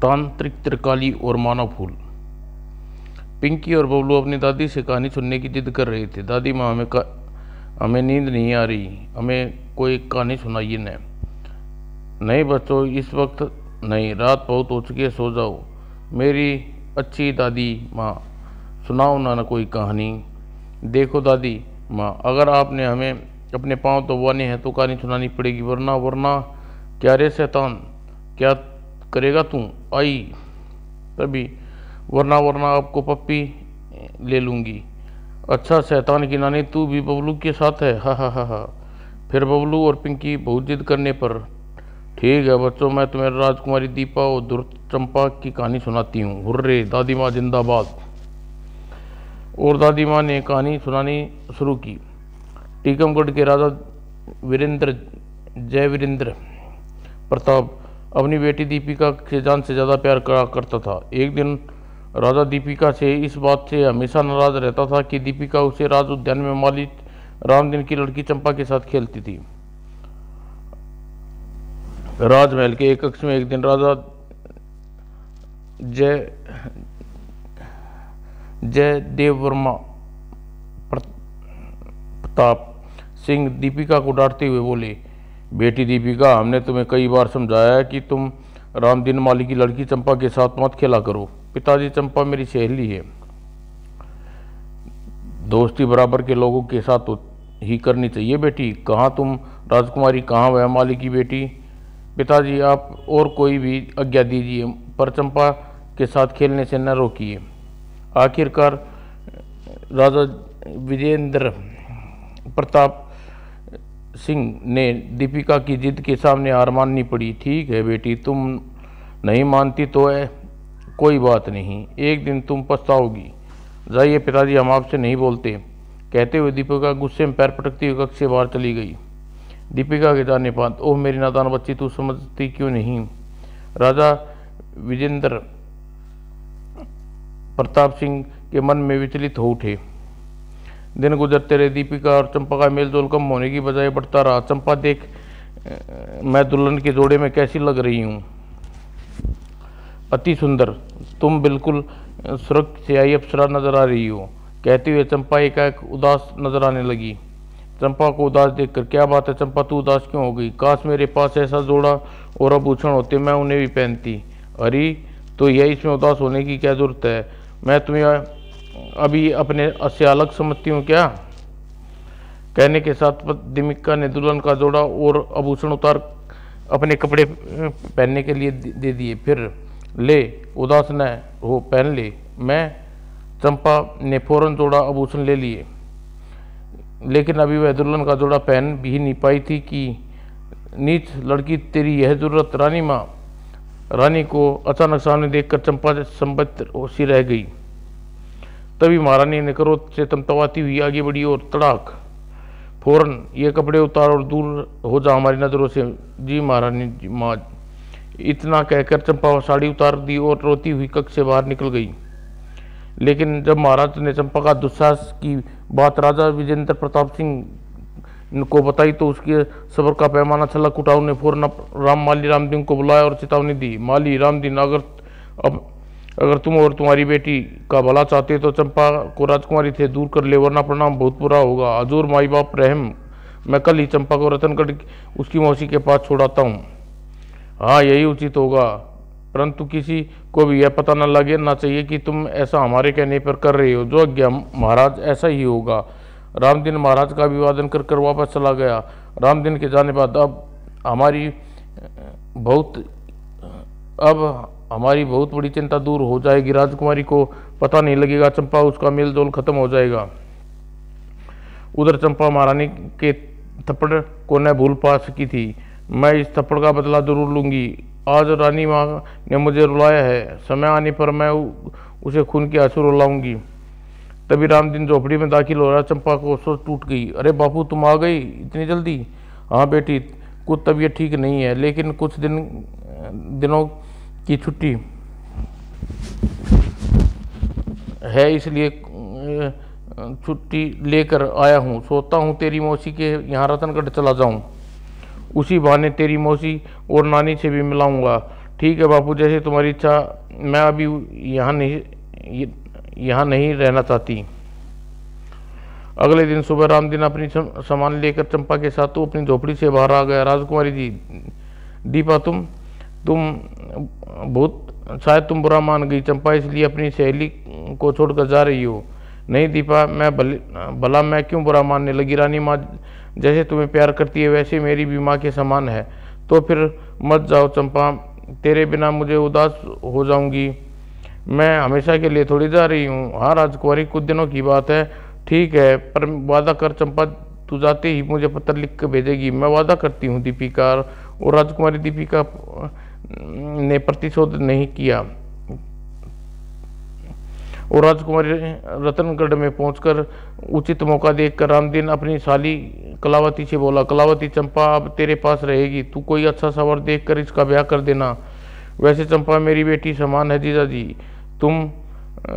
तांत्रिक त्रिकाली और मानव फूल। पिंकी और बबलू अपनी दादी से कहानी सुनने की जिद कर रहे थे। दादी माँ, हमें नींद नहीं आ रही, हमें कोई कहानी सुनाइए न। नहीं बच्चों, इस वक्त नहीं, रात बहुत हो चुकी है, सो जाओ। मेरी अच्छी दादी माँ, सुनाओ ना कोई कहानी। देखो दादी माँ, अगर आपने हमें अपने पाँव दबाने हैं तो कहानी सुनानी पड़ेगी, वरना क्या रे शैतान, क्या करेगा तू? आई तभी, वरना आपको पप्पी ले लूँगी। अच्छा शैतान की नानी, तू भी बबलू के साथ है? हा हा हा हा। फिर बबलू और पिंकी बहुत जिद करने पर, ठीक है बच्चों, मैं तुम्हें राजकुमारी दीपा और दुष्ट चंपा की कहानी सुनाती हूँ। हुर्रे, दादी माँ जिंदाबाद। और दादी माँ ने कहानी सुनानी शुरू की। टीकमगढ़ के राजा वीरेंद्र प्रताप अपनी बेटी दीपिका के जान से ज़्यादा प्यार करा करता था। एक दिन राजा दीपिका से इस बात से हमेशा नाराज रहता था कि दीपिका उसे राज उद्यान में माली रामदीन की लड़की चंपा के साथ खेलती थी। राजमहल के एक कक्ष में एक दिन राजा जय देववर्मा प्रताप सिंह दीपिका को डांटते हुए बोले, बेटी दीपिका, हमने तुम्हें कई बार समझाया है कि तुम रामदीन माली की लड़की चंपा के साथ मत खेला करो। पिताजी, चंपा मेरी सहेली है, दोस्ती बराबर के लोगों के साथ ही करनी चाहिए। बेटी, कहाँ तुम राजकुमारी, कहाँ वह माली की बेटी? पिताजी, आप और कोई भी आज्ञा दीजिए, पर चंपा के साथ खेलने से न रोकिए। आखिरकार राजा विजेंद्र प्रताप सिंह ने दीपिका की जिद के सामने हार माननी पड़ी। ठीक है बेटी, तुम नहीं मानती तो कोई बात नहीं, एक दिन तुम पछताओगी। जाइए पिताजी, हम आपसे नहीं बोलते। कहते हुए दीपिका गुस्से में पैर पटकती हुई कक्ष से बाहर चली गई। दीपिका के जाने बाद, ओह मेरी नादान बच्ची, तू समझती क्यों नहीं? राजा विजेंद्र प्रताप सिंह के मन में विचलित हो उठे। दिन गुजरते रहे, दीपिका और चंपा का मेलजोल कम होने की बजाय बढ़ता रहा। चंपा, देख मैं दुल्हन के जोड़े में कैसी लग रही हूँ? अति सुंदर, तुम बिल्कुल स्वर्ग से आई अप्सरा नजर आ रही हो। कहते हुए चंपा एकाएक उदास नजर आने लगी। चंपा को उदास देखकर, क्या बात है चंपा, तू उदास क्यों हो गई? काश मेरे पास ऐसा जोड़ा और आभूषण होते, मैं उन्हें भी पहनती। अरे तो यह इसमें उदास होने की क्या जरूरत है? मैं तुम्हें अभी अपने से अलग समझती हूँ क्या? कहने के साथ दीपिका ने दुल्हन का जोड़ा और आभूषण उतार अपने कपड़े पहनने के लिए दे दिए। फिर, ले उदास न हो, पहन ले। मैं चंपा ने फौरन जोड़ा आभूषण ले लिए, लेकिन अभी वह दुल्हन का जोड़ा पहन भी नहीं पाई थी कि नीच लड़की, तेरी यह जरूरत? रानी माँ, रानी को अचानक सामने देखकर चंपा संबद्ध सी रह गई। तभी महारानी ने क्रोध से तमतमाती हुई आगे बढ़ी और तड़ाक, फौरन ये कपड़े उतार और दूर हो जा हमारी नज़रों से। जी महारानी जी माँ। इतना कहकर चंपा साड़ी उतार दी और रोती हुई कक्ष से बाहर निकल गई। लेकिन जब महाराज ने चंपा का दुस्साहस की बात राजा विजेंद्र प्रताप सिंह को बताई तो उसके सब्र का पैमाना छलक उठा। उन्हें फौरन माली रामदीन को बुलाया और चेतावनी दी। माली रामदीन, अगर तुम और तुम्हारी बेटी का भला चाहते तो चंपा को राजकुमारी से दूर कर ले, वरना परिणाम बहुत बुरा होगा। हजूर माई बाप रहम, मैं कल ही चंपा को रतनगढ़ उसकी मौसी के पास छोड़ाता हूँ। हाँ, यही उचित होगा, परंतु किसी को भी यह पता न लगे ना चाहिए कि तुम ऐसा हमारे कहने पर कर रहे हो। जो आज्ञा महाराज, ऐसा ही होगा। रामदीन महाराज का अभिवादन कर वापस चला गया। रामदीन के जाने बाद अब हमारी बहुत बड़ी चिंता दूर हो जाएगी। राजकुमारी को पता नहीं लगेगा, चंपा उसका मेल जोल खत्म हो जाएगा। उधर चंपा महारानी के थप्पड़ को न भूल पा सकी थी। मैं इस थप्पड़ का बदला जरूर लूंगी। आज रानी माँ ने मुझे रुलाया है, समय आने पर मैं उसे खून के आंसू रुलाऊंगी। तभी रामदीन झोपड़ी में दाखिल हो रहा। चंपा को सोच टूट गई। अरे बापू, तुम आ गई इतनी जल्दी? हाँ बेटी, कुछ तबीयत ठीक नहीं है, लेकिन कुछ दिनों की छुट्टी है, इसलिए छुट्टी लेकर आया हूँ। सोचता हूँ तेरी मौसी के यहाँ रतनगढ़ चला जाऊँ, उसी बहाने तेरी मौसी और नानी से भी मिलाऊंगा। ठीक है बापू, जैसे तुम्हारी इच्छा। मैं अभी यहाँ नहीं रहना चाहती। अगले दिन सुबह रामदीन अपनी सामान लेकर चंपा के साथ तो अपनी झोपड़ी से बाहर आ गया। राजकुमारी जी, दीपा तुम बहुत शायद तुम बुरा मान गई चंपा, इसलिए अपनी सहेली को छोड़कर जा रही हो। नहीं दीपा, भला मैं क्यों बुरा मानने लगी? रानी माँ जैसे तुम्हें प्यार करती है वैसे मेरी भी माँ के समान है। तो फिर मत जाओ चंपा, तेरे बिना मुझे उदास हो जाऊंगी। मैं हमेशा के लिए थोड़ी जा रही हूँ। हाँ राजकुमारी, कुछ दिनों की बात है। ठीक है, पर वादा कर चंपा, तू जाते ही मुझे पत्र लिख कर भेजेगी। मैं वादा करती हूँ दीपिका। और राजकुमारी दीपिका ने प्रतिशोध नहीं किया और राजकुमारी रतनगढ़ में पहुंचकर उचित मौका देखकर रामदीन अपनी साली कलावती से बोला, कलावती चंपा अब तेरे पास रहेगी, तू कोई अच्छा सा वर देखकर इसका ब्याह कर देना। वैसे चंपा मेरी बेटी समान है जीजा जी, तुम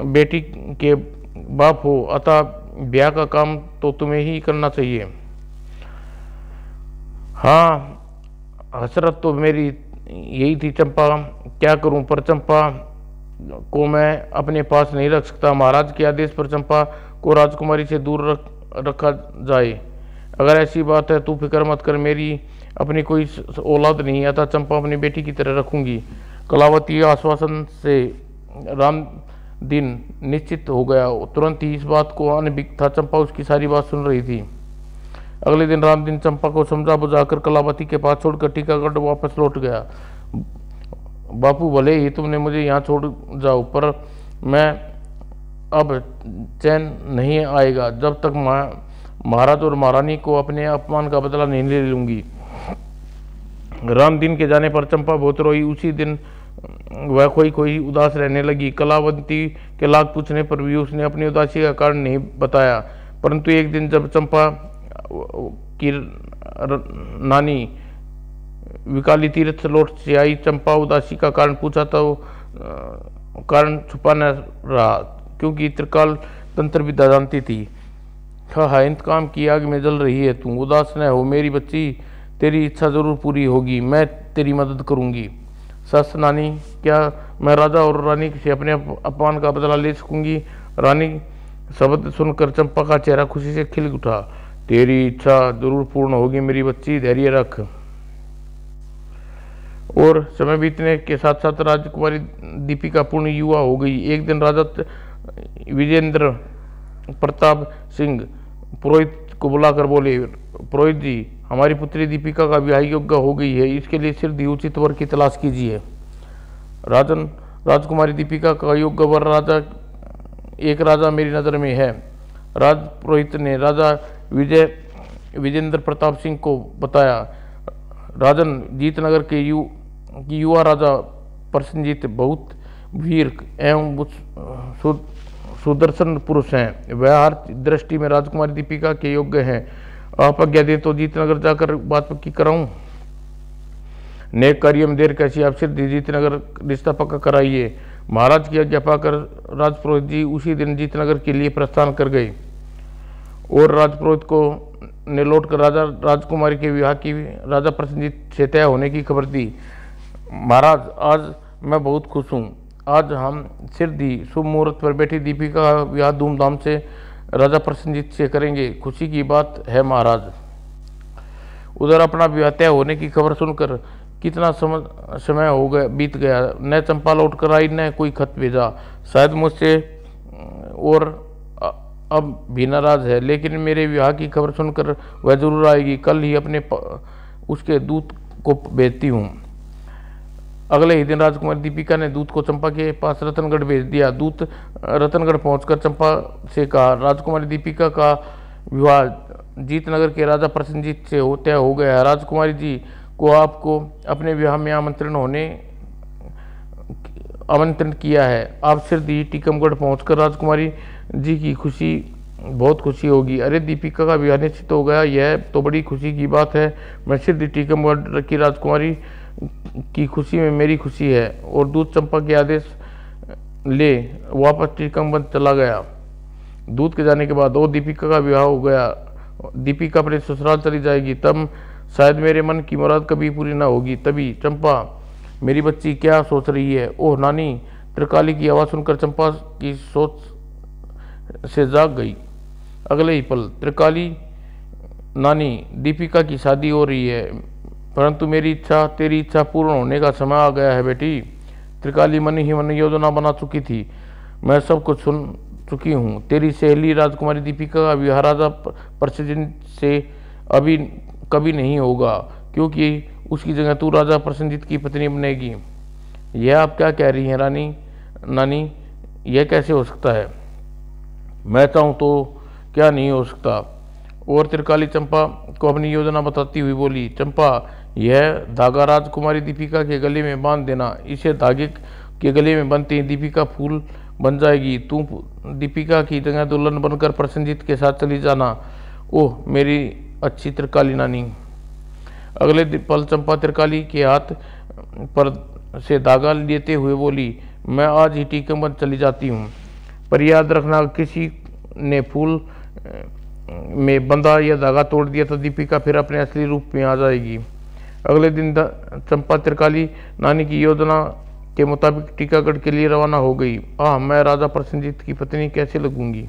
बेटी के बाप हो, अतः ब्याह का काम तो तुम्हें ही करना चाहिए। हाँ, हसरत तो मेरी यही थी चंपा, क्या करूं, पर चंपा को मैं अपने पास नहीं रख सकता। महाराज के आदेश पर चंपा को राजकुमारी से दूर रखा जाए। अगर ऐसी बात है तू फिक्र मत कर, मेरी अपनी कोई औलाद नहीं आता, चंपा अपनी बेटी की तरह रखूंगी। कलावती आश्वासन से रामदीन निश्चित हो गया। तुरंत ही इस बात को अनभिज्ञ था, चंपा उसकी सारी बात सुन रही थी। अगले दिन रामदीन चंपा को समझा बुझाकर कलावती के पास छोड़कर टीकागढ़ वापस लौट गया। बापू, भले ही तुमने मुझे यहाँ छोड़ जाओ, पर मैं अब चैन नहीं आएगा जब तक महाराज और महारानी को अपने अपमान का बदला नहीं ले लूंगी। रामदीन के जाने पर चंपा बहुत रोई। उसी दिन वह खोई उदास रहने लगी। कलावती के लाख पूछने पर भी उसने अपनी उदासी का कारण नहीं बताया। परंतु एक दिन जब चंपा की नानी विकाली तीर्थ लौट से आई, चंपा उदासी का कारण पूछा तो कारण छुपा न रहा, क्योंकि त्रिकाल तंत्र विद्या जानती थी। हाँ, इंतकाम की आग में जल रही है तू, उदास न हो मेरी बच्ची, तेरी इच्छा जरूर पूरी होगी, मैं तेरी मदद करूंगी। सस नानी, क्या मैं राजा और रानी से अपने अपमान का बदला ले सकूंगी? रानी शब्द सुनकर चंपा का चेहरा खुशी से खिल उठा। तेरी इच्छा जरूर पूर्ण होगी मेरी बच्ची, धैर्य रख। और समय बीतने के साथ साथ राजकुमारी दीपिका पूर्ण युवा हो गई। एक दिन राजा विजेंद्र प्रताप सिंह पुरोहित को बुलाकर बोले, पुरोहित जी, हमारी पुत्री दीपिका का विवाह योग्य हो गई है, इसके लिए शीघ्र उचित वर की तलाश कीजिए। राजन, राजकुमारी दीपिका का योग्य वर एक राजा मेरी नज़र में है। राज पुरोहित ने राजा विजेंद्र प्रताप सिंह को बताया। राजन, जीतनगर के युवा राजा प्रसन्नजीत बहुत वीर एवं सुदर्शन पुरुष हैं। वह हर दृष्टि में राजकुमारी दीपिका के योग्य हैं। आप आज्ञा दे तो जीतनगर जाकर बात पक्की कराऊं। नेक कार्य में देर कैसी, आप सिर्फ जीतनगर रिश्ता पक्का कराइए। महाराज की आज्ञा पाकर राजपुरोहित जी उसी दिन जीतनगर के लिए प्रस्थान कर गए और राजपुरोहित को ने लौटकर राजकुमारी के विवाह की राजा प्रसन्नजीत से तय होने की खबर दी। महाराज, आज मैं बहुत खुश हूँ। आज हम शीघ्र ही शुभ मुहूर्त पर बेटी दीपिका का विवाह धूमधाम से राजा प्रसन्नजीत से करेंगे। खुशी की बात है महाराज। उधर अपना विवाह तय होने की खबर सुनकर कितना समय हो गया बीत गया, न चंपा लौट कर आई न कोई खत भेजा। शायद मुझसे और अब भी नाराज है, लेकिन मेरे विवाह की खबर सुनकर वह जरूर आएगी। कल ही अपने उसके दूत को भेजती हूँ। अगले ही दिन राजकुमारी दीपिका ने दूत को चंपा के पास रतनगढ़ भेज दिया। दूत रतनगढ़ पहुंचकर चंपा से कहा, राजकुमारी दीपिका का विवाह जीतनगर के राजा प्रसन्नजीत से तय हो गया है। राजकुमारी जी को आपको अपने विवाह में आमंत्रण किया है। आप शीघ्र ही टीकमगढ़ पहुंचकर राजकुमारी जी की बहुत खुशी होगी। अरे, दीपिका का विवाह निश्चित हो गया, यह तो बड़ी खुशी की बात है। मैं शीघ्र टीकमगढ़ की राजकुमारी की खुशी में मेरी खुशी है। और दूत चंपा के आदेश ले वापस टीकमगढ़ चला गया। दूत के जाने के बाद और दीपिका का विवाह हो गया। दीपिका अपने ससुराल चली जाएगी, तब शायद मेरे मन की मुराद कभी पूरी ना होगी। तभी चंपा मेरी बच्ची क्या सोच रही है? ओह नानी। त्रिकाली की आवाज़ सुनकर चंपा की सोच से जाग गई। अगले ही पल, त्रिकाली, नानी, दीपिका की शादी हो रही है, परंतु मेरी इच्छा, तेरी इच्छा पूर्ण होने का समय आ गया है बेटी। त्रिकाली मन ही मन योजना बना चुकी थी। मैं सब कुछ सुन चुकी हूँ। तेरी सहेली राजकुमारी दीपिका का विवाह राजा प्रसेनजीत से अभी कभी नहीं होगा, क्योंकि उसकी जगह तू राजा प्रसेनजीत की पत्नी बनेगी। यह आप क्या कह रही हैं नानी? यह कैसे हो सकता है? मैं चाहूँ तो क्या नहीं हो सकता? और त्रिकाली चंपा को अपनी योजना बताती हुई बोली, चंपा, यह धागा राजकुमारी दीपिका के गले में बांध देना। इसे धागे के गले में बांधते ही दीपिका फूल बन जाएगी। तू दीपिका की जगह दुल्हन बनकर प्रसेनजीत के साथ चली जाना। ओह मेरी अच्छी त्रिकाली नानी। अगले पल चंपा त्रिकाली के हाथ पर से धागा लेते हुए बोली, मैं आज ही टीकमगढ़ चली जाती हूँ, पर याद रखना, किसी ने फूल में बंधा या धागा तोड़ दिया तो दीपिका फिर अपने असली रूप में आ जाएगी। अगले दिन चंपा त्रिकाली नानी की योजना के मुताबिक टीकमगढ़ के लिए रवाना हो गई। मैं राजा प्रसेनजीत की पत्नी कैसे लगूंगी?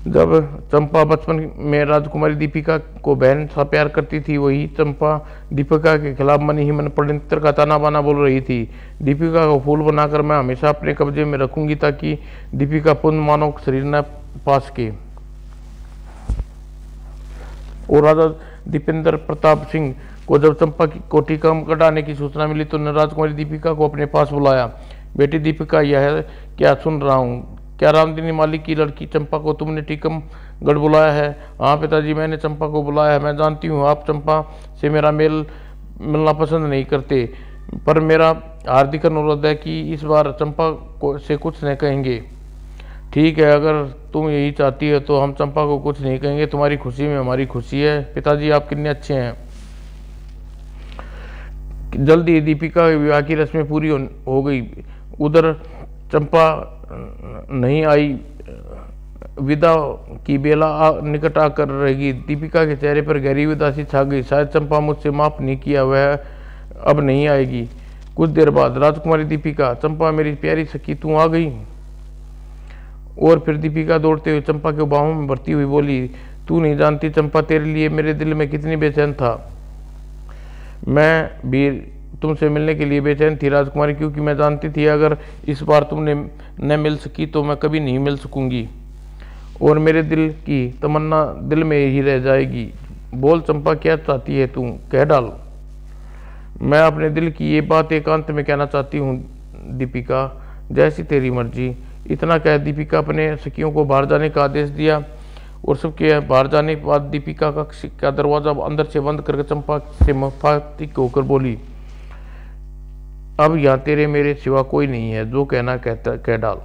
जब चंपा बचपन में राजकुमारी दीपिका को बहन सा प्यार करती थी, वही चंपा दीपिका के खिलाफ मन ही मन षड्यंत्र का ताना बाना बोल रही थी। दीपिका को फूल बनाकर मैं हमेशा अपने कब्जे में रखूंगी, ताकि दीपिका पूर्ण मानव शरीर न पा सके। और राजा दीपेंद्र प्रताप सिंह को जब चंपा को टीकमगढ़ आने की सूचना मिली तो ने राजकुमारी दीपिका को अपने पास बुलाया। बेटी दीपिका, यह क्या सुन रहा हूँ? क्या रामदिनी मालिक की लड़की चंपा को तुमने टीकमगढ़ बुलाया है? हाँ पिताजी, मैंने चंपा को बुलाया है। मैं जानती हूँ आप चंपा से मेरा मिलना पसंद नहीं करते, पर मेरा हार्दिक अनुरोध है कि इस बार चंपा को से कुछ नहीं कहेंगे। ठीक है, अगर तुम यही चाहती है तो हम चंपा को कुछ नहीं कहेंगे। तुम्हारी खुशी में हमारी खुशी है। पिताजी, आप कितने अच्छे हैं। जल्दी दीपिका के विवाह की रस्में पूरी हो गई। उधर चंपा नहीं आई। विदा की बेला निकट आकर रहेगी। दीपिका के चेहरे पर गहरी उदासी छा गई। शायद चंपा मुझसे माफ नहीं किया, वह अब नहीं आएगी। कुछ देर बाद, राजकुमारी दीपिका, चंपा मेरी प्यारी सखी, तू आ गई। और फिर दीपिका दौड़ते हुए चंपा के बाहों में भरती हुई बोली, तू नहीं जानती चंपा, तेरे लिए मेरे दिल में कितनी बेचैन था। मैं भी तुमसे मिलने के लिए बेचैन थी राजकुमारी, क्योंकि मैं जानती थी अगर इस बार तुमने न मिल सकी तो मैं कभी नहीं मिल सकूंगी, और मेरे दिल की तमन्ना दिल में ही रह जाएगी। बोल चंपा, क्या चाहती है तू? कह डाल। मैं अपने दिल की ये बात एकांत में कहना चाहती हूँ दीपिका, जैसी तेरी मर्जी। इतना कह दीपिका अपने सखियों को बाहर जाने का आदेश दिया, और सबके बाहर जाने के बाद दीपिका कक्ष का दरवाजा अंदर से बंद करके चंपा से मुखातिब होकर बोली, अब यहाँ तेरे मेरे सिवा कोई नहीं है, जो कहना कह डाल।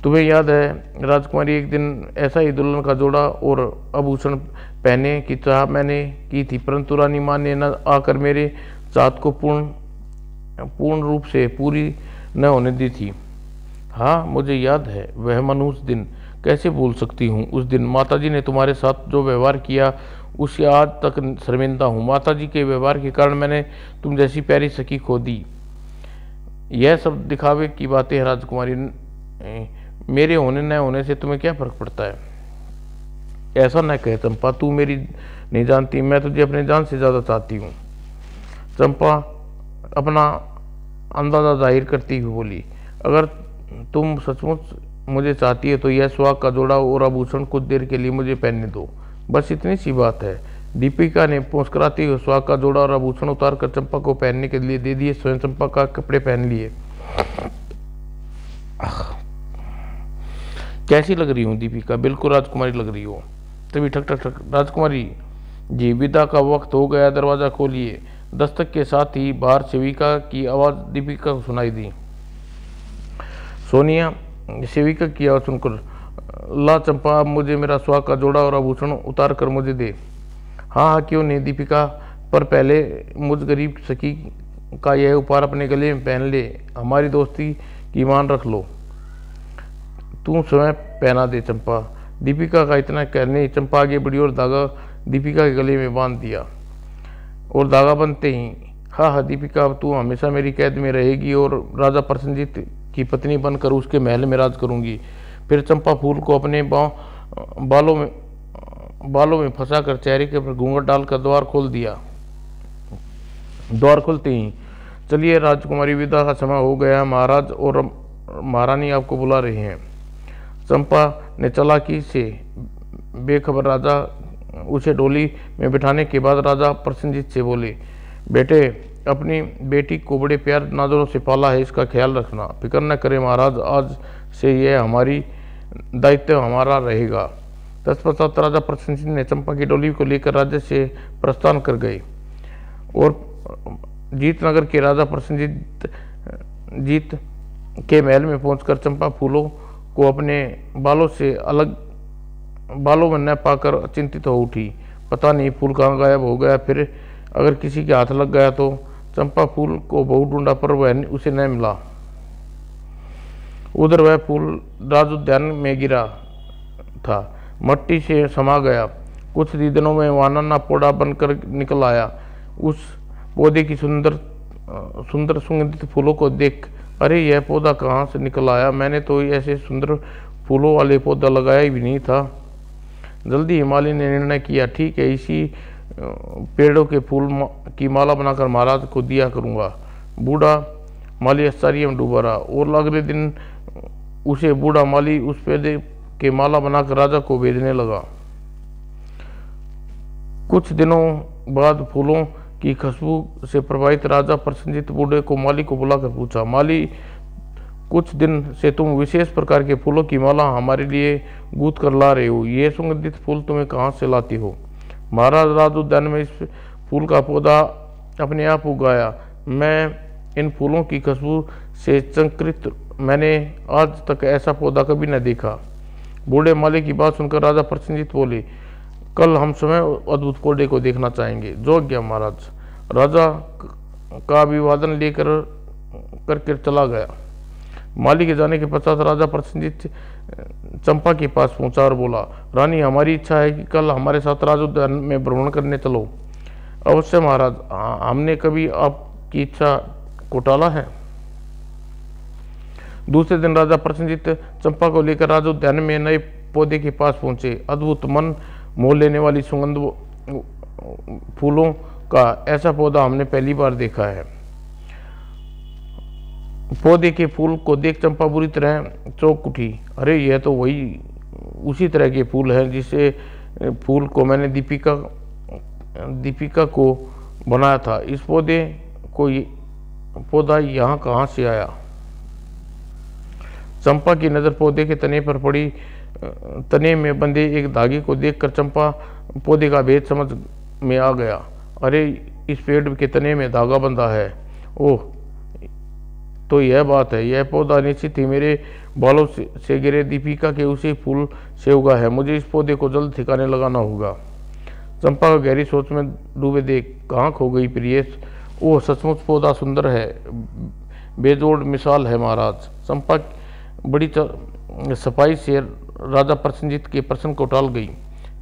तुम्हें याद है राजकुमारी, एक दिन ऐसा ही दुल्हन का जोड़ा और आभूषण पहने की चाह मैंने की थी, परंतु रानी माँ ने न आकर मेरे चाहत को पूर्ण रूप से पूरी न होने दी थी। हाँ मुझे याद है, वह मनुष्य दिन कैसे भूल सकती हूँ। उस दिन माताजी ने तुम्हारे साथ जो व्यवहार किया उससे आज तक शर्मिंदा हूँ। माताजी के व्यवहार के कारण मैंने तुम जैसी प्यारी सखी खो दी। यह सब दिखावे की बातें हैं राजकुमारी, मेरे होने न होने से तुम्हें क्या फर्क पड़ता है। ऐसा न कहे चंपा, तू मेरी नहीं जानती, मैं तुझे अपने जान से ज़्यादा चाहती हूँ। चंपा अपना अंदाजा जाहिर करती हुई बोली, अगर तुम सचमुच मुझे चाहती है तो यह सुहाग का जोड़ा और आभूषण कुछ देर के लिए मुझे पहनने दो, बस इतनी सी बात है। दीपिका ने मुस्कुराते हुए सुहाग का जोड़ा और आभूषण उतार कर चंपा को पहनने के लिए दे दिए। स्वयं चंपा का कपड़े पहन लिए। कैसी लग रही हूँ दीपिका? बिल्कुल राजकुमारी लग रही हो। तभी ठक ठक ठक, राजकुमारी जी विदा का वक्त हो गया, दरवाजा खोलिए। दस्तक के साथ ही बाहर सेविका की आवाज़ दीपिका को सुनाई दी। सोनिया, सेविका की आवाज़ सुनकर, ला चंपा, अब मुझे मेरा सुहाग का जोड़ा और आभूषण उतार कर मुझे दे। हाँ क्यों नहीं दीपिका, पर पहले मुझ गरीब सखी का यह उपहार अपने गले में पहन ले। हमारी दोस्ती की मान रख लो। तू स्वयं पहना दे चंपा। दीपिका का इतना कहने चंपा आगे बढ़ी और धागा दीपिका के गले में बांध दिया, और धागा बनते ही हाँ हाँ दीपिका, अब तू हमेशा मेरी कैद में रहेगी और राजा प्रसन्नजीत की पत्नी बनकर उसके महल में राज करूंगी। फिर चंपा फूल को अपने बालों में फंसाकर चेहरे के ऊपर घूंघट डालकर द्वार खोल दिया। द्वार खुलते ही, चलिए राजकुमारी, विदा का समय हो गया, महाराज और महारानी आपको बुला रहे हैं। चंपा ने चालाकी से बेखबर राजा उसे डोली में बिठाने के बाद राजा प्रसन्नजीत से बोले, बेटे, अपनी बेटी को बड़े प्यार नाजरों से पाला है, इसका ख्याल रखना, फिक्र न करें महाराज, आज से यह हमारी दायित्व हमारा रहेगा। तत्पश्चात राजा प्रसन्नजीत ने चंपा की डोली को लेकर राज्य से प्रस्थान कर गए और जीतनगर के राजा प्रसन्नजीत के महल में पहुंचकर चंपा फूलों को अपने बालों में न पाकर चिंतित हो उठी। पता नहीं फूल कहाँ गायब हो गया, फिर अगर किसी के हाथ लग गया तो। चंपा फूल को बहुत ढूंढा पर वह उसे न मिला। उधर वह फूल राज उद्यान में गिरा था, मट्टी से समा गया। कुछ ही दिनों में वानना पौधा बनकर निकल आया। उस पौधे की सुंदर सुगंधित फूलों को देख, अरे यह पौधा कहाँ से निकल आया, मैंने तो ऐसे सुंदर फूलों वाले पौधा लगाया भी नहीं था। जल्दी ही माली ने निर्णय किया, ठीक है, इसी पेड़ों के फूल की माला बनाकर महाराज को दिया करूँगा। बूढ़ा माली आश्चर्य में डूबा रहा और अगले दिन उसे बूढ़ा माली उस पेड़े के माला बनाकर राजा को भेजने लगा। कुछ दिनों बाद फूलों की खुशबू से प्रभावित राजा प्रसन्नजीत बूढ़े को माली को बुलाकर पूछा, माली, कुछ दिन से तुम विशेष प्रकार के फूलों की माला हमारे लिए गूंथ कर ला रहे हो, ये सुगंधित फूल तुम्हें कहाँ से लाती हो? महाराज, राज उद्यान में इस फूल का पौधा अपने आप उगाया, मैं इन फूलों की खुशबू से चंकृत, मैंने आज तक ऐसा पौधा कभी न देखा। बूढ़े माली की बात सुनकर राजा प्रसन्नजीत बोले, कल हम स्वयं अद्भुत पौधे को देखना चाहेंगे। जो गया महाराज। राजा का अभिवादन लेकर करके चला गया। माली के जाने के पश्चात राजा प्रसन्नजीत चंपा के पास पहुंचा और बोला, रानी, हमारी इच्छा है कि कल हमारे साथ राज उद्यान में भ्रमण करने चलो। अवश्य महाराज, हमने कभी आपकी इच्छा को टाला है। दूसरे दिन राजा प्रसन्नजीत चंपा को लेकर राज उद्यान में नए पौधे के पास पहुंचे। अद्भुत मन मोह लेने वाली सुगंध फूलों का ऐसा पौधा हमने पहली बार देखा है। पौधे के फूल को देख चंपा बुरी तरह चौंक उठी। अरे, यह तो वही उसी तरह के फूल हैं जिसे फूल को मैंने दीपिका को बनाया था। इस पौधा यहाँ कहाँ से आया? चंपा की नज़र पौधे के तने पर पड़ी। तने में बंधे एक धागे को देखकर चंपा पौधे का भेद समझ में आ गया। अरे, इस पेड़ के तने में धागा बंधा है। ओह, तो यह बात है, यह पौधा निश्चित ही मेरे बालों से गिरे दीपिका के उसी फूल से उगा है। मुझे इस पौधे को जल्द ठिकाने लगाना होगा। चंपा को गहरी सोच में डूबे देख कहाँ खो गई प्रिय। ओह, सचमुच पौधा सुंदर है, बेजोड़ मिसाल है महाराज। चंपा बड़ी सफाई से राजा प्रसन्नजीत के प्रश्न को टाल गई,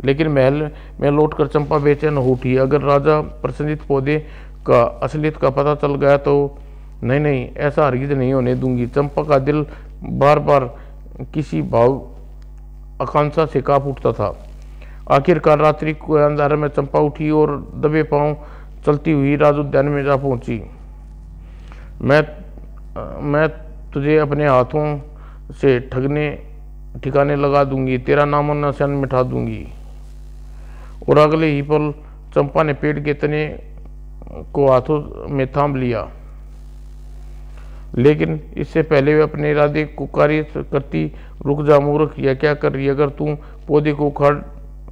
लेकिन महल में लौटकर चंपा बेचैन हो उठी। अगर राजा प्रसन्नजीत पौधे का असलियत का पता चल गया तो नहीं, ऐसा हरगिज नहीं होने दूंगी। चंपा का दिल बार बार किसी भाव आकांक्षा से कांप उठता था। आखिरकार रात्रि को अंधारे में चंपा उठी और दबे पांव चलती हुई राज उद्यान में जा पहुंची। मैं तुझे अपने हाथों से ठिकाने लगा दूंगी, तेरा नामो निशान मिटा दूंगी। और अगले ही पल चंपा ने पेड़ के तने को हाथों में थाम लिया, लेकिन इससे पहले वे अपने इरादे को कार्य करती, रुक जा मूर्ख, यह क्या कर रही है? अगर तू पौधे को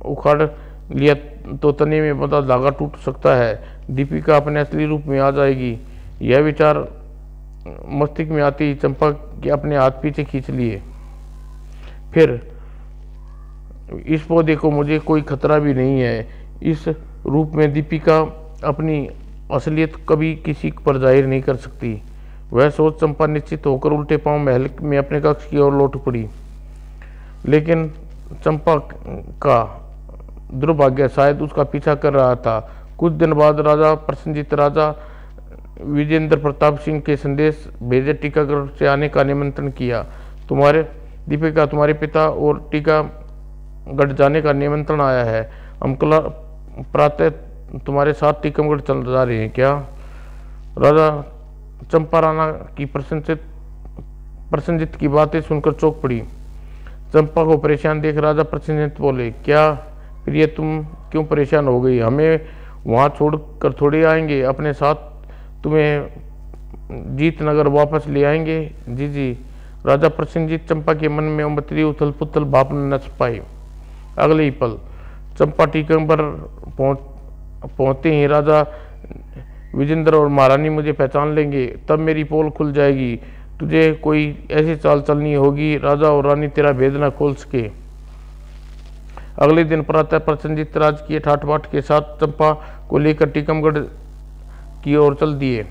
उखाड़ लिया तो तने में बंधा धागा टूट सकता है, दीपिका अपने असली रूप में आ जाएगी। यह विचार मस्तिष्क में आती ही चंपा के अपने हाथ पीछे खींच लिए। फिर इस पौधे को मुझे कोई खतरा भी नहीं है। इस रूप में दीपिका अपनी असलियत कभी किसी पर जाहिर नहीं कर सकती। वह सोच चंपा निश्चित होकर उल्टे पांव महल में अपने कक्ष की ओर लौट पड़ी। लेकिन चंपा का दुर्भाग्य शायद उसका पीछा कर रहा था। कुछ दिन बाद राजा प्रसन्नजीत राजा विजेंद्र प्रताप सिंह के संदेश भेजे, टीकागढ़ से आने का निमंत्रण किया। तुम्हारे दीपिका, तुम्हारे पिता और टीकागढ़ जाने का निमंत्रण आया है। हम कल प्रातः तुम्हारे साथ टीकमगढ़ चल जा रहे हैं क्या? राजा चंपा राणा की प्रसन्नजित की बातें सुनकर चौंक पड़ी। चंपा को परेशान देख राजा प्रसन्नजित बोले, क्या प्रिय, तुम क्यों परेशान हो गई? हमें वहाँ छोड़कर थोड़े आएंगे, अपने साथ तुम्हें जीतनगर वापस ले आएंगे। जी जी। राजा प्रसन्नजित चंपा के मन में उमड़ती उथल पुथल भाप न छ पाई। अगले ही पल चंपा टीकमगढ़ पहुँचते ही राजा विजेंद्र और महारानी मुझे पहचान लेंगे, तब मेरी पोल खुल जाएगी। तुझे कोई ऐसी चाल चलनी होगी राजा और रानी तेरा भेद न खोल सके। अगले दिन प्रातः प्रसन्नजित राजकीय ठाट बाट के साथ चंपा को लेकर टीकमगढ़ की ओर चल दिए।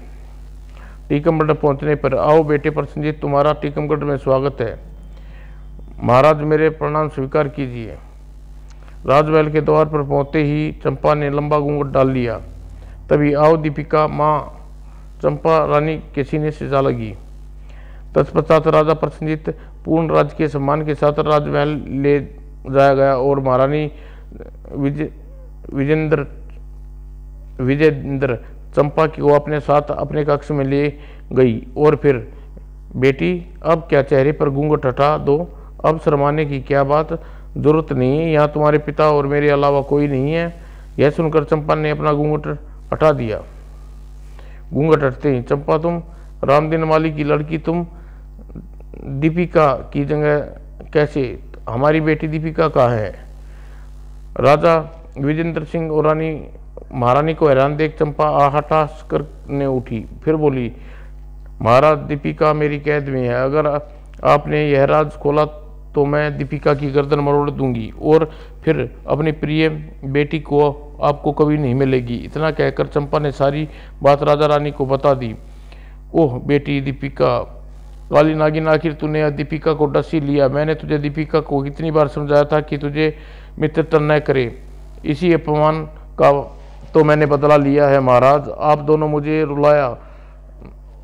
टीकमगढ़ पहुंचने पर, आओ बेटे प्रसन्नजित, तुम्हारा टीकमगढ़ में स्वागत है। महाराज मेरे प्रणाम स्वीकार कीजिए। राजमहल के द्वार पर पहुंचते ही चंपा ने लंबा घूंघट डाल लिया। तभी आओ दीपिका माँ, चंपा रानी के सीने से जा लगी। तत्पश्चात राजा प्रसन्नजित पूर्ण राजकीय सम्मान के साथ राजमहल ले जाया गया और महारानी विजेंद्र चंपा को अपने साथ अपने कक्ष में ले गई और फिर, बेटी अब क्या चेहरे पर घूंघट हटा दो, अब शर्माने की क्या बात, जरूरत नहीं है, यहाँ तुम्हारे पिता और मेरे अलावा कोई नहीं है। यह सुनकर चंपा ने अपना घूंघट हटा दिया। घूंघट हटते ही, चंपा तुम रामदीन वाली की लड़की, तुम दीपिका की जगह कैसे? हमारी बेटी दीपिका कहाँ है? राजा विजेंद्र सिंह और रानी महारानी को हैरान देख चंपा आहटास करने उठी, फिर बोली, महाराज दीपिका मेरी कैद में है, अगर आपने यह राज खोला तो मैं दीपिका की गर्दन मरोड़ दूंगी और फिर अपनी प्रिय बेटी को आपको कभी नहीं मिलेगी। इतना कहकर चंपा ने सारी बात राजा रानी को बता दी। ओह बेटी दीपिका, काली नागिन, आखिर तूने दीपिका को डस ही लिया। मैंने तुझे दीपिका को कितनी बार समझाया था कि तुझे मित्रता न करे। इसी अपमान का तो मैंने बदला लिया है महाराज। आप दोनों मुझे रुलाया,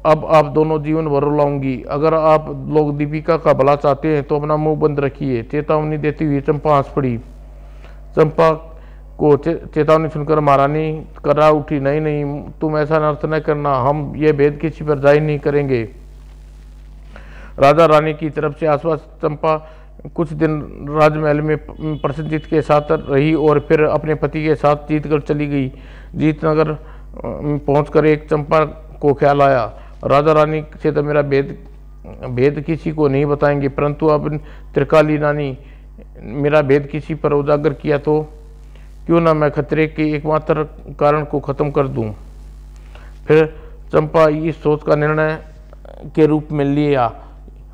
अब आप दोनों जीवन भर रुलाऊंगी। अगर आप लोग दीपिका का भला चाहते हैं तो अपना मुंह बंद रखिए। चेतावनी देती हुई चंपा हंस पड़ी। चंपा को चेतावनी सुनकर महारानी करा उठी, नहीं नहीं, तुम ऐसा अनर्थ न करना, हम ये भेद किसी पर जाहिर नहीं करेंगे। राजा रानी की तरफ से आश्वासन। चंपा कुछ दिन राजमहल में प्रसन्नजित के साथ रही और फिर अपने पति के साथ जीतगढ़ चली गई। जीतनगर पहुंचकर एक चंपा को ख्याल आया, राजा रानी से तो मेरा भेद किसी को नहीं बताएंगे, परंतु अब त्रिकाली रानी मेरा भेद किसी पर उजागर किया तो क्यों ना मैं खतरे के एकमात्र कारण को खत्म कर दूं। फिर चंपा इस सोच का निर्णय के रूप में लिया,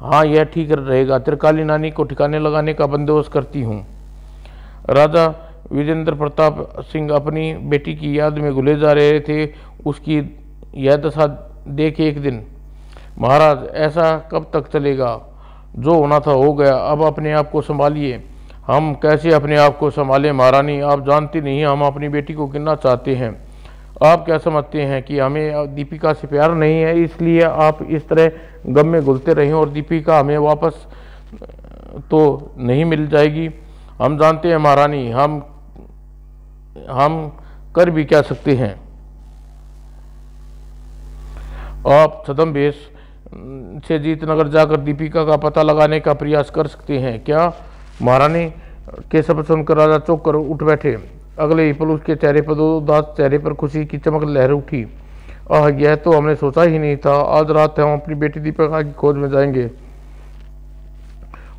हाँ यह ठीक रहेगा, त्रिकाली नानी को ठिकाने लगाने का बंदोबस्त करती हूँ। राजा विजेंद्र प्रताप सिंह अपनी बेटी की याद में घुले जा रहे थे। उसकी यह दशा देख एक दिन, महाराज ऐसा कब तक चलेगा? जो होना था हो गया, अब अपने आप को संभालिए। हम कैसे अपने आप को संभालें महारानी, आप जानती नहीं हम अपनी बेटी को कितना चाहते हैं। आप क्या समझते हैं कि हमें दीपिका से प्यार नहीं है, इसलिए आप इस तरह गम में घुलते रहें और दीपिका हमें वापस तो नहीं मिल जाएगी। हम जानते हैं महारानी, हम कर भी क्या सकते हैं। आप छद्मवेश से जीतनगर जाकर दीपिका का पता लगाने का प्रयास कर सकते हैं क्या? महारानी के शब्द सुनकर राजा चौंक कर उठ बैठे। अगले ही पल उसके चेहरे पर उदास चेहरे पर खुशी की चमक लहर उठी। आह, यह तो हमने सोचा ही नहीं था। आज रात हम अपनी बेटी दीपिका की खोज में जाएंगे।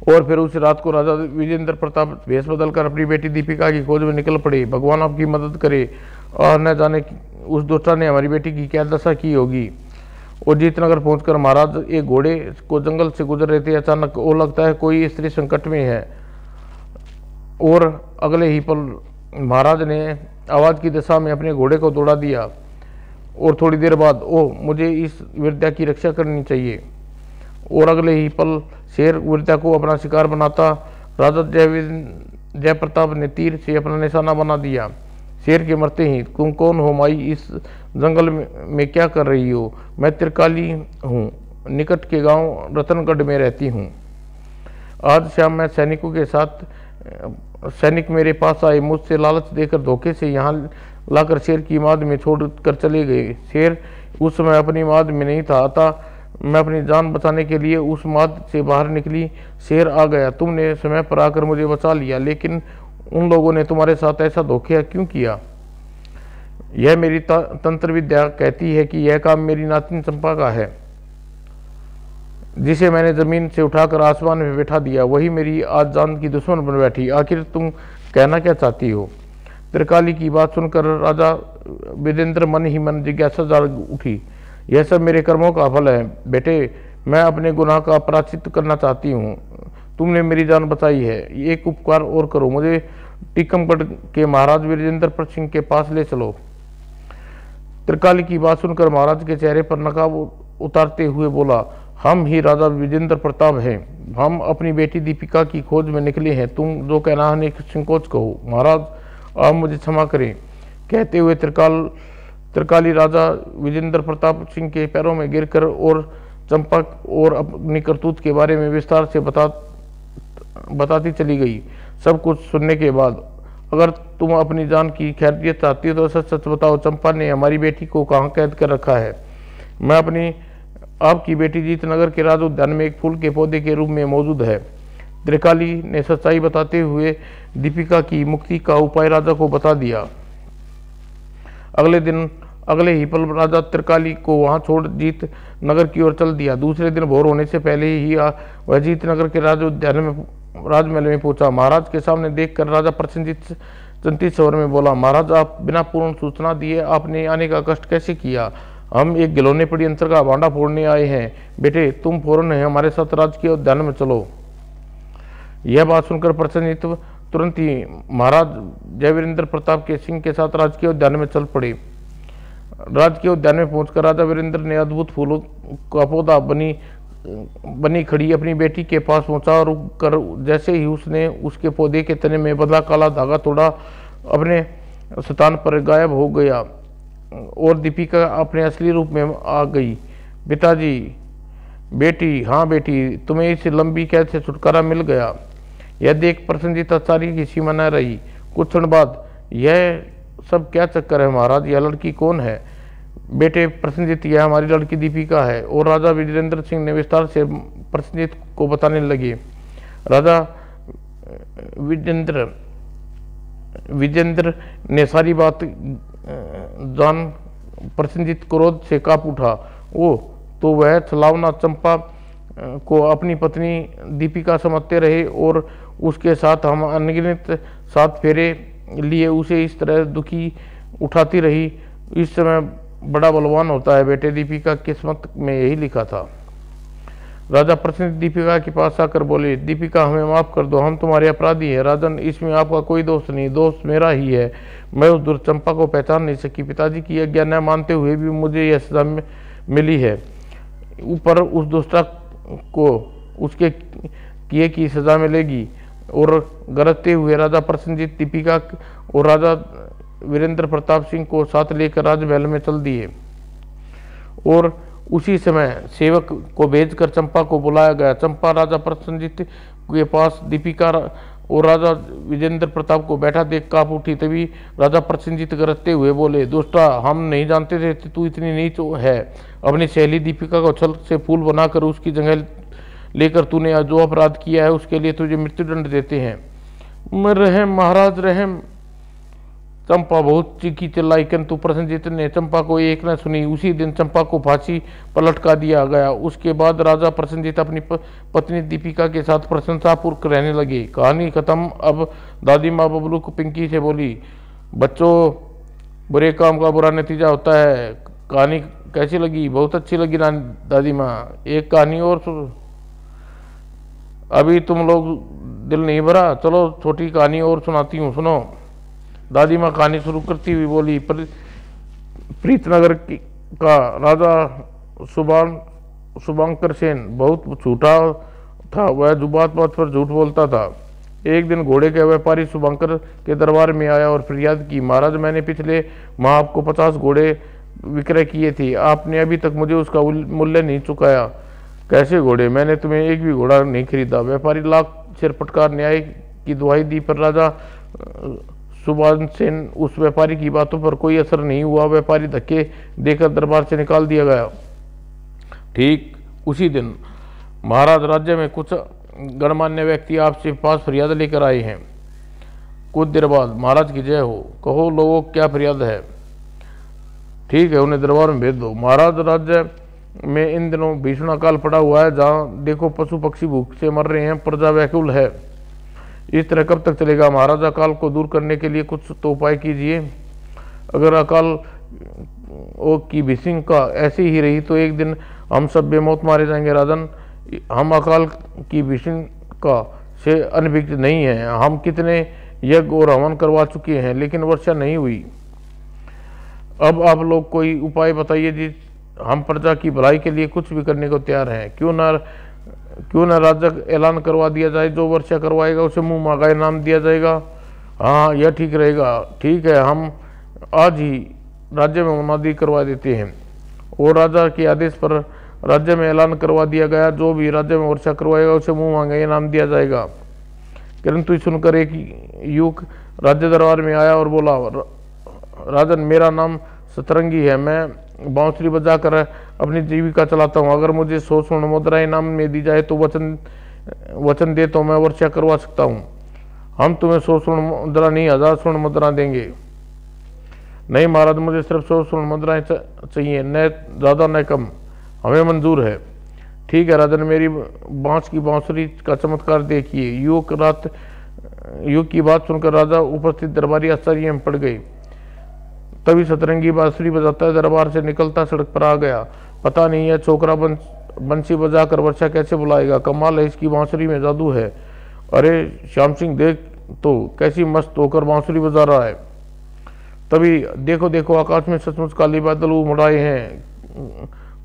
और फिर उस रात को राजा विजेंद्र प्रताप वेश बदलकर अपनी बेटी दीपिका की खोज में निकल पड़े। भगवान आपकी मदद करे। और न जाने उस दुष्टा ने हमारी बेटी की क्या दशा की होगी। और जीतनगर पहुंचकर महाराज एक घोड़े को जंगल से गुजर रहे थे। अचानक वो लगता है कोई स्त्री संकट में है। और अगले ही पल महाराज ने आवाज की दिशा में अपने घोड़े को दौड़ा दिया। और थोड़ी देर बाद, ओह मुझे इस विद्या की रक्षा करनी चाहिए। और अगले ही पल शेर विद्या को अपना शिकार बनाता राजा जय प्रताप ने तीर से अपना निशाना बना दिया। शेर के मरते ही, तुम कौन हो माई, इस जंगल में क्या कर रही हो? मैं त्रिकाली हूँ, निकट के गांव रतनगढ़ में रहती हूँ। आज शाम मैं सैनिकों के साथ, सैनिक मेरे पास आए, मुझसे लालच देकर धोखे से यहाँ लाकर शेर की माद में छोड़ कर चले गए। शेर उस समय अपनी माद में नहीं था, अतः मैं अपनी जान बचाने के लिए उस माद से बाहर निकली। शेर आ गया, तुमने समय पर आकर मुझे बचा लिया, लेकिन उन लोगों ने तुम्हारे साथ ऐसा धोखा क्यों किया? यह मेरी तंत्र विद्या कहती है कि यह काम मेरी नातिन चंपा का है, जिसे मैंने जमीन से उठाकर आसमान में बैठा दिया। वही मेरी आज जान की दुश्मन बन बैठी। आखिर तुम कहना क्या चाहती हो? त्रिकाली की बात सुनकर राजा विदेंद्र मन ही मन जिज्ञासा जाग उठी। यह सब मेरे कर्मों का फल है बेटे, मैं अपने गुनाह का प्रायश्चित करना चाहती हूँ। तुमने मेरी जान बचाई है, एक उपकार और करो, मुझे टीकमगढ़ के महाराज वीरेंद्र सिंह के पास ले चलो। त्रिकाली की बात सुनकर महाराज के चेहरे पर नकाब उतारते हुए बोला, हम ही राजा विजेंद्र प्रताप हैं। हम अपनी बेटी दीपिका की खोज में निकले हैं। तुम जो कहना है संकोच कहो। महाराज आप मुझे क्षमा करें। कहते हुए त्रिकाली राजा विजेंद्र प्रताप सिंह के पैरों में गिरकर और चंपा और अपनी करतूत के बारे में विस्तार से बताती चली गई। सब कुछ सुनने के बाद, अगर तुम अपनी जान की खैरियत चाहती हो तो सच सच बताओ, चंपा ने हमारी बेटी को कहाँ कैद कर रखा है? मैं आपकी बेटी जीतनगर के राज उद्यान में एक फूल के पौधे के रूप में मौजूद है। त्रिकाली ने सच्चाई बताते हुए दीपिका की मुक्ति का उपाय राजा को बता दिया। अगले ही पल राजा त्रिकाली को वहां छोड़ जीत नगर की ओर चल दिया। दूसरे दिन भोर होने से पहले ही वह जीतनगर के राज उद्यान में राजमहल में पहुंचा। महाराज के सामने देखकर राजा प्रसन्नचित्त चिंतित स्वर में बोला, महाराज आप बिना पूर्ण सूचना दिए आपने आने का कष्ट कैसे किया? हम एक गिलौने पड़ी अंतर का भांडा फोड़ने आए हैं। बेटे तुम फौरन हमारे साथ राजकीय उद्यान में चलो। यह बात सुनकर प्रसन्नचित्त तुरंत ही महाराज जयवीरेंद्र प्रताप के सिंह के साथ राजकीय उद्यान में चल पड़े। राजकीय उद्यान में पहुंचकर राजा वीरेंद्र ने अद्भुत फूलों का पौधा बनी खड़ी अपनी बेटी के पास पहुंचा और कर जैसे ही उसने उसके पौधे के तने में बंधा काला धागा तोड़ा, अपने स्थान पर गायब हो गया और दीपिका अपने असली रूप में आ गई। पिताजी, बेटी, हाँ बेटी, तुम्हें इस लंबी कैद से छुटकारा मिल गया। यह देख प्रसन्नचित्त आचार्य की सीमा न रही। कुछ क्षण बाद, यह सब क्या चक्कर है महाराज? यह लड़की कौन है? बेटे प्रसन्नचित्त, यह हमारी लड़की दीपिका है। और राजा विजेंद्र सिंह ने विस्तार से प्रसन्नचित्त को बताने लगे। राजा विजेंद्र ने सारी बात जान प्रसन्नचित्त क्रोध से कांप उठा। ओ तो वह छलावना चंपा को अपनी पत्नी दीपिका समझते रहे और उसके साथ हम अनगिनत 7 फेरे लिए उसे इस तरह दुखी उठाती रही। इस समय बड़ा बलवान होता है बेटे, दीपिका किस्मत में यही लिखा था। राजा प्रसन्न दीपिका के पास आकर बोले, दीपिका हमें माफ कर दो, हम तुम्हारे अपराधी हैं। राजन, इसमें आपका कोई दोष नहीं, दोष मेरा ही है। मैं उस दुर्चंपा को पहचान नहीं सकी। पिताजी की आज्ञा न मानते हुए भी मुझे यह सजा मिली है। ऊपर उस दुष्टा को उसके किए की सजा मिलेगी। और गरजते हुए राजा प्रसन्नचित्त दीपिका और राजा वीरेंद्र प्रताप सिंह को साथ लेकर राजमहल में चल दिए। और उसी समय सेवक को भेजकर चंपा को बुलाया गया। चंपा राजा प्रसन्नचित्त के पास दीपिका और राजा विजेंद्र प्रताप को बैठा देख कांप उठी। तभी राजा प्रसन्नचित्त गरजते हुए बोले, दुष्टा, हम नहीं जानते थे तू इतनी नीच है। अपनी सहेली दीपिका को छल से फूल बनाकर उसकी जगह लेकर तूने जो अपराध किया है उसके लिए तुझे मृत्युदंड देते हैं। रहम महाराज, रहम। चंपा बहुत चीखी चिल्लाई, किंतु प्रसन्नचित्त ने चंपा को एक न सुनी। उसी दिन चंपा को फांसी पर लटका दिया गया। उसके बाद राजा प्रसन्नचित्त अपनी पत्नी दीपिका के साथ प्रशंसापूर्वक रहने लगे। कहानी खत्म। अब दादी माँ बबलू को पिंकी से बोली, बच्चों, बुरे काम का बुरा नतीजा होता है। कहानी कैसी लगी? बहुत अच्छी लगी दादी माँ। एक कहानी और अभी तुम लोग दिल नहीं भरा? चलो छोटी कहानी और सुनाती हूँ, सुनो। दादी माँ कहानी शुरू करती हुई बोली, प्रीतनगर का राजा शुभांकर सेन बहुत झूठा था। वह जुबात बात पर झूठ बोलता था। एक दिन घोड़े के व्यापारी शुभंकर के दरबार में आया और फरियाद की, महाराज मैंने पिछले माह आपको 50 घोड़े विक्रय किए थे, आपने अभी तक मुझे उसका मूल्य नहीं चुकाया। कैसे घोड़े? मैंने तुम्हें एक भी घोड़ा नहीं खरीदा। व्यापारी लाख सिर फटकार न्याय की दुहाई दी, पर राजा सुबानसेन उस व्यापारी की बातों पर कोई असर नहीं हुआ। व्यापारी धक्के देकर दरबार से निकाल दिया गया। ठीक उसी दिन महाराज, राज्य में कुछ गणमान्य व्यक्ति आपसे पास फरियाद लेकर आए हैं। कुछ देर बाद, महाराज की जय हो, कहो लोगों क्या फरियाद है? ठीक है, उन्हें दरबार में भेज दो। महाराज, राज्य में इन दिनों भीषण अकाल पड़ा हुआ है, जहाँ देखो पशु पक्षी भूख से मर रहे हैं, प्रजा व्याकुल है। इस तरह कब तक चलेगा? महाराज, अकाल को दूर करने के लिए कुछ तो उपाय कीजिए। अगर अकाल की भीषणता ऐसी ही रही तो एक दिन हम सब बेमौत मारे जाएंगे। राजन, हम अकाल की भीषणता से अनभिज्ञ नहीं हैं। हम कितने यज्ञ और हवन करवा चुके हैं, लेकिन वर्षा नहीं हुई। अब आप लोग कोई उपाय बताइए जी, हम प्रजा की भलाई के लिए कुछ भी करने को तैयार हैं। क्यों न राजा ऐलान करवा दिया जाए, जो वर्षा करवाएगा उसे मुंह मांगा इनाम दिया जाएगा। हाँ, यह ठीक रहेगा। ठीक है, हम आज ही राज्य में मुनादी करवा देते हैं और राजा के आदेश पर राज्य में ऐलान करवा दिया गया, जो भी राज्य में वर्षा करवाएगा उसे मुंह मांगा इनाम दिया जाएगा। किंतु सुनकर एक युवक राज्य दरबार में आया और बोला, राजन, मेरा नाम सतरंगी है, मैं बांसुरी बजाकर अपनी जीविका चलाता हूँ। अगर मुझे 100 स्वर्ण मुद्रा इनाम में दी जाए तो वचन दे तो मैं वर्षा करवा सकता हूँ। हम तुम्हें 100 स्वर्ण मुद्रा नहीं, 1000 स्वर्ण मुद्रा देंगे। नहीं महाराज, मुझे सिर्फ 100 स्वर्ण मुद्राएं चाहिए, न ज़्यादा न कम, हमें मंजूर है। ठीक है राजन, मेरी बांस की बांसुरी का चमत्कार देखिए। युवक की बात सुनकर राजा उपस्थित दरबारी आश्चर्य में पड़ गए। तभी सतरंगी बांसुरी बजाता दरबार से निकलता सड़क पर आ गया। पता नहीं है छोकरा बंसी बजाकर वर्षा कैसे बुलाएगा, कमाल है, इसकी बांसुरी में जादू है। अरे श्याम सिंह, देख तो कैसी मस्त होकर बांसुरी बजा रहा है। तभी देखो देखो, आकाश में सचमुच काले बादल उमड़ाए हैं,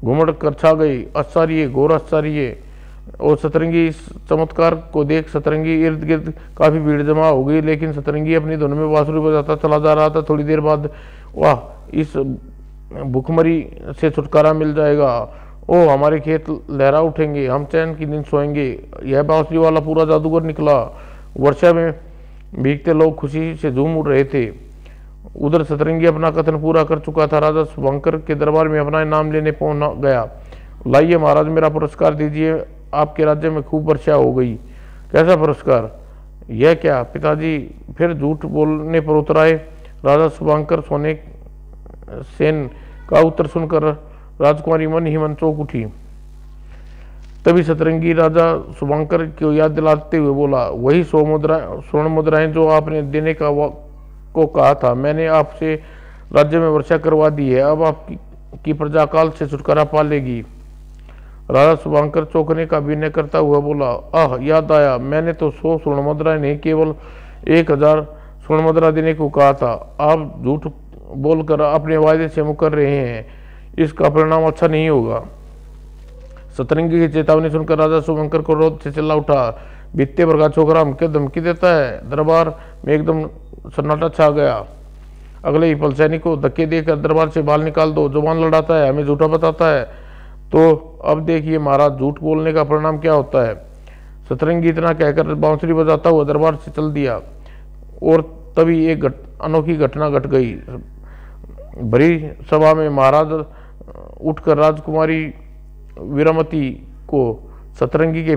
घुमड़ कर छा गई। आश्चर्य, घोर आश्चर्य। और सतरंगी इस चमत्कार को देख सतरंगी इर्द गिर्द काफी भीड़ जमा हो गई, लेकिन सतरंगी अपनी धुन में बांसुरी बजाता चला जा रहा था। थोड़ी देर बाद, वाह, इस भूखमरी से छुटकारा मिल जाएगा। ओ, हमारे खेत लहरा उठेंगे, हम चैन की नींद सोएंगे। यह बांसुरी वाला पूरा जादूगर निकला। वर्षा में भीगते लोग खुशी से झूम उठ रहे थे। उधर सतरंगी अपना कथन पूरा कर चुका था। राजा शुभंकर के दरबार में अपना इनाम लेने पहुंच गया। लाइए महाराज, मेरा पुरस्कार दीजिए, आपके राज्य में खूब वर्षा हो गई। कैसा पुरस्कार? यह क्या पिताजी फिर झूठ बोलने पर उतर आए? राजा शुभंकर सोने सेन का उत्तर सुनकर राजकुमारी मन ही मन चौंक उठी। तभी सतरंगी राजा शुभंकर को याद दिलाते हुए बोला, वही 100 स्वर्ण मुद्राएं जो आपने देने को कहा था, मैंने आपसे राज्य में वर्षा करवा दी है। अब आपकी प्रजा काल से छुटकारा पा लेगी। राजा शुभंकर चौंकने का अभिनय करता हुआ बोला, आह, याद आया, मैंने तो 100 स्वर्ण मुद्राएं नहीं, केवल 1000 स्वर्ण मुद्रा देने को कहा था। आप झूठ बोलकर अपने वायदे से मुकर रहे हैं, इसका परिणाम अच्छा नहीं होगा। सतरंगी की चेतावनी सुनकर राजा शुभंकर को क्रोध से चिल्ला उठा, बीते भर का छोकरा हमके धमकी देता है। दरबार में एकदम सन्नाटा छा गया। अगले ही पल सैनिक को धक्के देकर दरबार से बाहर निकाल दो, जुबान लड़ाता है, हमें झूठा बताता है। तो अब देखिए महाराज, झूठ बोलने का परिणाम क्या होता है। सतरंगी इतना कहकर बांसुरी बजाता हुआ दरबार से चल दिया। और तभी एक अनोखी घटना घट गई। भरी सभा में महाराज उठकर राजकुमारी वीरमती को सतरंगी के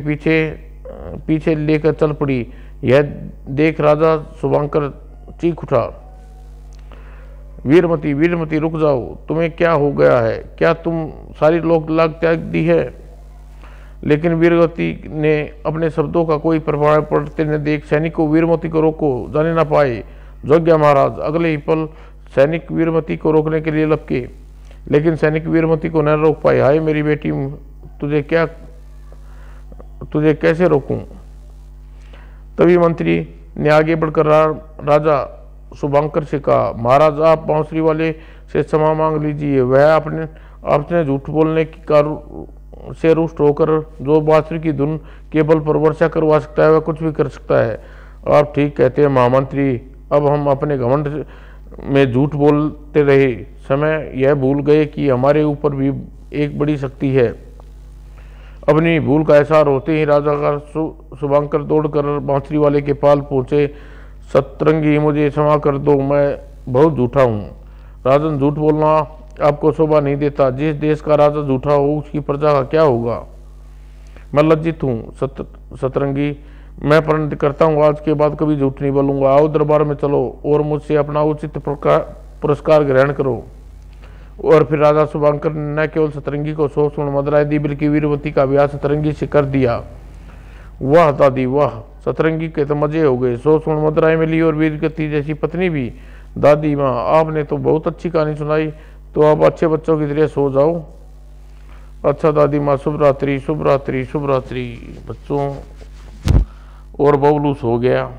पीछे लेकर चल पड़ी। यह देख राजा शुभंकर चीख उठा, वीरमती, वीरमती, रुक जाओ, तुम्हें क्या हो गया है? क्या तुम सारी लोक लाग त्याग दी है? लेकिन वीरमती ने अपने शब्दों का कोई प्रभाव पड़ते न देख सैनिक को वीरमती को रोको जाने न पाए। जोग्या महाराज, अगले ही पल सैनिक वीरमती को रोकने के लिए लपके, लेकिन सैनिक वीरमती को न रोक पाए। हाय मेरी बेटी, तुझे कैसे रोकूं? तभी मंत्री ने आगे बढ़कर राजा शुभंकर से कहा, महाराज, आप बांसुरी वाले से क्षमा मांग लीजिए। वह आपने झूठ बोलने से रुष्ट होकर जो बांसुरी की धुन के बल पर वर्षा करवा सकता है, वह कुछ भी कर सकता है। आप ठीक कहते हैं महामंत्री। अब हम अपने घमंड में झूठ बोलते रहे समय यह भूल गए कि हमारे ऊपर भी एक बड़ी शक्ति है। अपनी भूल का एहसास होते ही राजा का शुभांकर दौड़कर बांसुरी वाले के पास पहुंचे। सतरंगी, मुझे क्षमा कर दो, मैं बहुत झूठा हूँ। राजन, झूठ बोलना आपको शोभा नहीं देता। जिस देश का राजा झूठा हो उसकी प्रजा का क्या होगा। मैं लज्जित हूँ सतरंगी, मैं प्रण करता हूँ आज के बाद कभी झूठ नहीं बोलूंगा। आओ दरबार में चलो और मुझसे अपना उचित पुरस्कार ग्रहण करो। और फिर राजा शुभांकर ने न केवल सतरंगी को 100 स्वर्ण मुद्राएं दी बल्कि वीरवती का ब्याह सतरंगी से कर दिया। वाह दादी वाह, सतरंगी के तो मजे हो गए। 100 स्वर्ण मुद्राएं मिली और वीरवती जैसी पत्नी भी। दादी माँ, आपने तो बहुत अच्छी कहानी सुनाई। तो आप अच्छे बच्चों की तरह सो जाओ। अच्छा दादी माँ, शुभ रात्रि शुभ रात्रि शुभ रात्रि। बच्चों और बबलू सो गया।